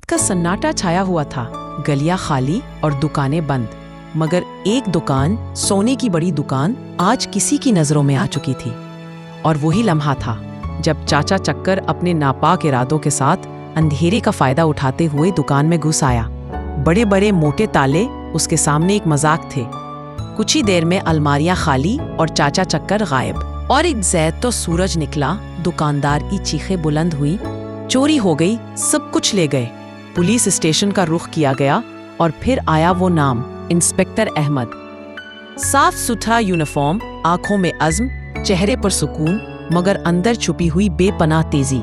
का सन्नाटा छाया हुआ था, गलियां खाली और दुकानें बंद। मगर एक दुकान, सोने की बड़ी दुकान, आज किसी की नजरों में आ चुकी थी। और वही लम्हा था जब चाचा चक्कर अपने नापाक इरादों के साथ अंधेरे का फायदा उठाते हुए दुकान में घुस आया। बड़े बड़े मोटे ताले उसके सामने एक मजाक थे। कुछ ही देर में अलमारियां खाली और चाचा चक्कर गायब। और एक जैद तो सूरज निकला, दुकानदार की चीखें बुलंद हुई, चोरी हो गई, सब कुछ ले गए। पुलिस स्टेशन का रुख किया गया और फिर आया वो नाम, इंस्पेक्टर अहमद। साफ सुथरा यूनिफॉर्म, आंखों में अज़्म, चेहरे पर सुकून, मगर अंदर छुपी हुई बेपनाह तेजी।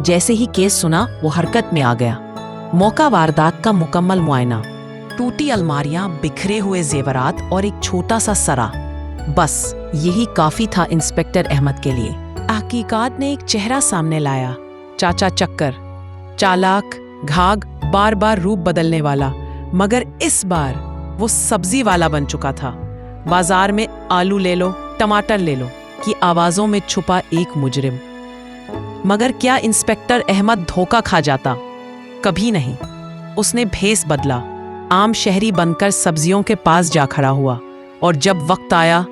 जैसे ही केस सुना वो हरकत में आ गया। मौका वारदात का मुकम्मल मुआयना, टूटी अलमारियां, बिखरे हुए जेवरात और एक छोटा सा सरा, बस यही काफी था इंस्पेक्टर अहमद के लिए। तहकीकात ने एक चेहरा सामने लाया, चाचा चक्कर, चालाक, घाग, बार बार रूप बदलने वाला, मगर इस बार वो सब्जी वाला बन चुका था। बाजार में आलू ले लो, टमाटर ले लो की आवाजों में छुपा एक मुजरिम। मगर क्या इंस्पेक्टर अहमद धोखा खा जाता? कभी नहीं। उसने भेस बदला, आम शहरी बनकर सब्जियों के पास जा खड़ा हुआ। और जब वक्त आया,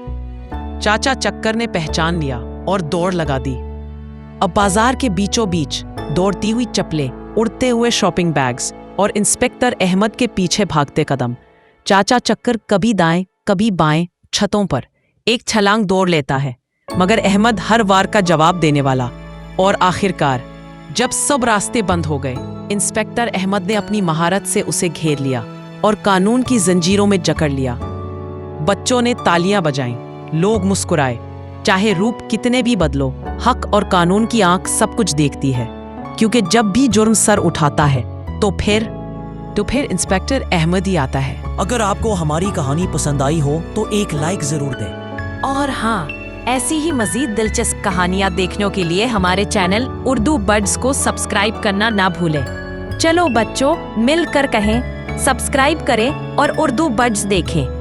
चाचा चक्कर ने पहचान लिया और दौड़ लगा दी। अब बाजार के बीचों बीच दौड़ती हुई चप्पलें, उड़ते हुए शॉपिंग बैग्स और इंस्पेक्टर अहमद के पीछे भागते कदम। चाचा चक्कर कभी दाएं कभी बाएं छतों पर एक छलांग दौड़ लेता है, मगर अहमद हर वार का जवाब देने वाला। और आखिरकार जब सब रास्ते बंद हो गए, इंस्पेक्टर अहमद ने अपनी महारत से उसे घेर लिया और कानून की जंजीरों में जकड़ लिया। बच्चों ने तालियां बजाईं, लोग मुस्कुराए। चाहे रूप कितने भी बदलो, हक और कानून की आंख सब कुछ देखती है, क्योंकि जब भी जुर्म सर उठाता है तो फिर इंस्पेक्टर अहमद ही आता है। अगर आपको हमारी कहानी पसंद आई हो तो एक लाइक जरूर दें। और हाँ, ऐसी ही मजीद दिलचस्प कहानियाँ देखने के लिए हमारे चैनल उर्दू बड्स को सब्सक्राइब करना ना भूलें। चलो बच्चों, मिलकर कहें, सब्सक्राइब करें और उर्दू बड्स देखें।